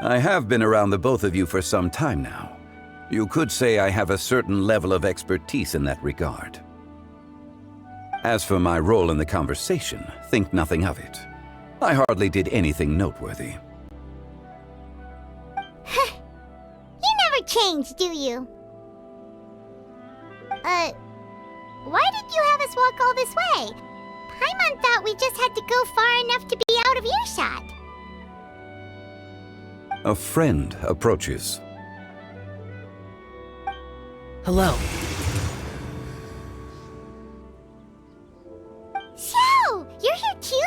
I have been around the both of you for some time now. You could say I have a certain level of expertise in that regard. As for my role in the conversation, think nothing of it. I hardly did anything noteworthy. You never change, do you? Why did you have us walk all this way? Paimon thought we just had to go far enough to be out of earshot. A friend approaches. Hello. Xiao, you're here too?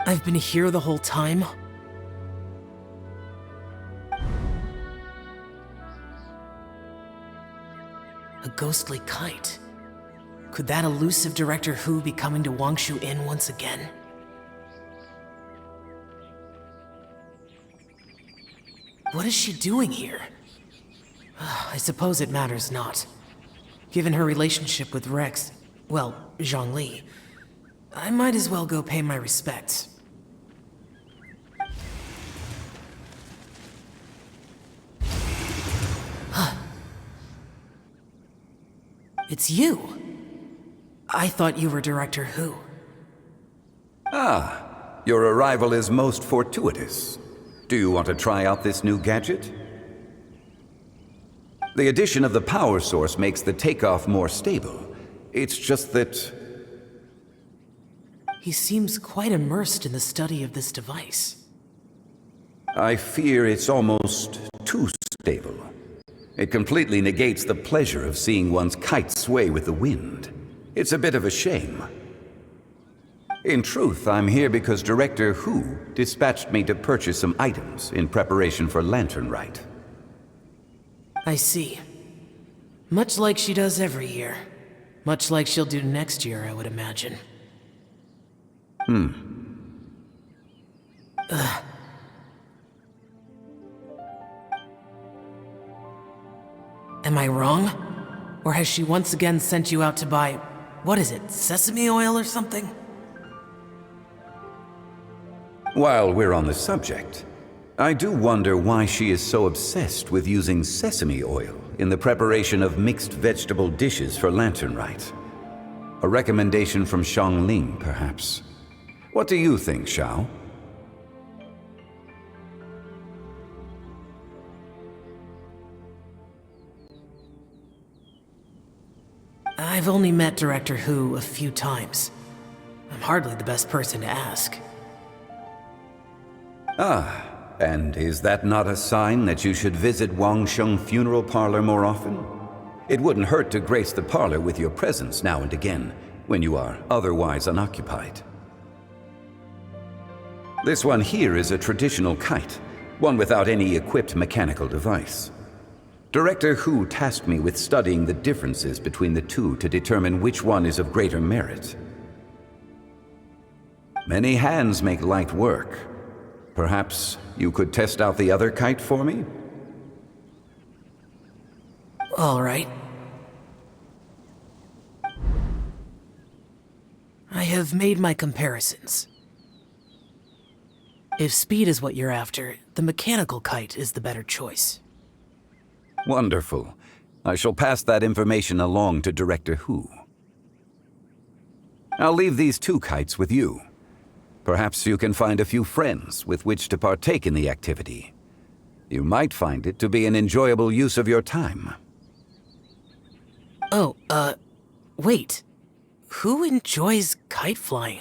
I've been here the whole time. A ghostly kite. Could that elusive Director Hu be coming to Wangshu Inn once again? What is she doing here? I suppose it matters not. Given her relationship with Rex, well, Zhongli, I might as well go pay my respects. It's you! I thought you were Director Hu. Ah, your arrival is most fortuitous. Do you want to try out this new gadget? The addition of the power source makes the takeoff more stable. It's just that... He seems quite immersed in the study of this device. I fear it's almost too stable. It completely negates the pleasure of seeing one's kite sway with the wind. It's a bit of a shame. In truth, I'm here because Director Hu dispatched me to purchase some items in preparation for Lantern Rite. I see. Much like she does every year. Much like she'll do next year, I would imagine. Am I wrong? Or has she once again sent you out to buy, what is it, sesame oil or something? While we're on the subject, I do wonder why she is so obsessed with using sesame oil in the preparation of mixed vegetable dishes for Lantern Rite. A recommendation from Xiangling, perhaps. What do you think, Xiao? I've only met Director Hu a few times. I'm hardly the best person to ask. Ah, and is that not a sign that you should visit Wangsheng Funeral Parlor more often? It wouldn't hurt to grace the parlor with your presence now and again, when you are otherwise unoccupied. This one here is a traditional kite, one without any equipped mechanical device. Director Hu tasked me with studying the differences between the two to determine which one is of greater merit. Many hands make light work. Perhaps you could test out the other kite for me? All right. I have made my comparisons. If speed is what you're after, the mechanical kite is the better choice. Wonderful. I shall pass that information along to Director Hu. I'll leave these two kites with you. Perhaps you can find a few friends with which to partake in the activity. You might find it to be an enjoyable use of your time. Oh, wait. Who enjoys kite flying?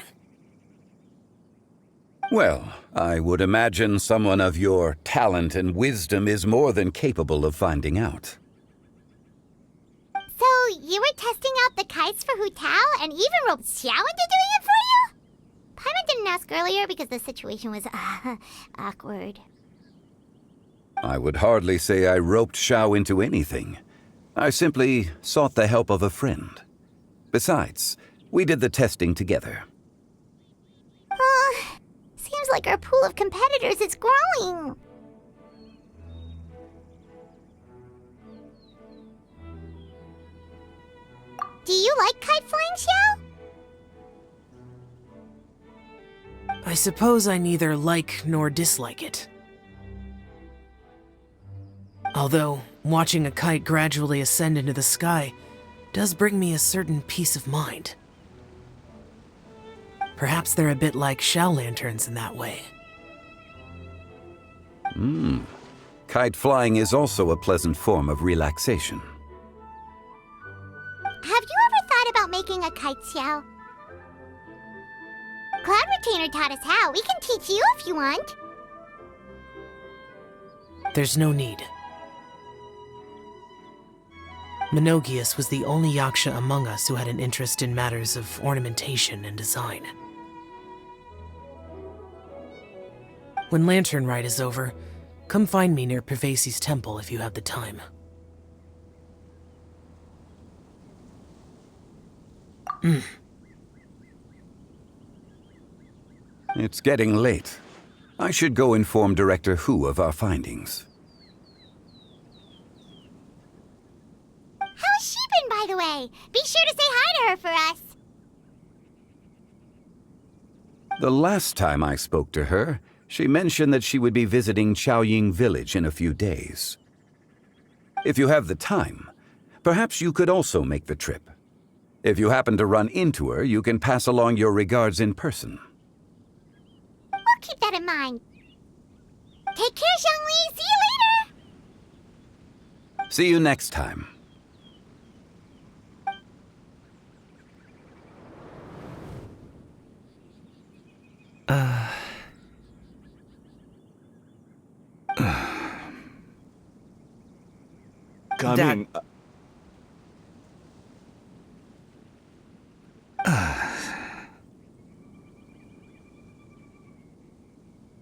Well, I would imagine someone of your talent and wisdom is more than capable of finding out. So, you were testing out the kites for Hu Tao and even roped Xiao into doing it for you? Paimon didn't ask earlier because the situation was, awkward. I would hardly say I roped Xiao into anything. I simply sought the help of a friend. Besides, we did the testing together. Seems like our pool of competitors is growing. Do you like kite flying, Xiao? I suppose I neither like nor dislike it. Although, watching a kite gradually ascend into the sky does bring me a certain peace of mind. Perhaps they're a bit like shell lanterns in that way. Kite flying is also a pleasant form of relaxation. Have you ever thought about making a kite shell? Cloud Retainer taught us how. We can teach you if you want. There's no need. Menogias was the only Yaksha among us who had an interest in matters of ornamentation and design. When Lantern Rite is over, come find me near Pervasi's temple if you have the time. It's getting late. I should go inform Director Hu of our findings. How's she been, by the way? Be sure to say hi to her for us. The last time I spoke to her, she mentioned that she would be visiting Chaoying Village in a few days. If you have the time, perhaps you could also make the trip. If you happen to run into her, you can pass along your regards in person. We'll keep that in mind. Take care, Zhongli. See you later. See you next time. Coming.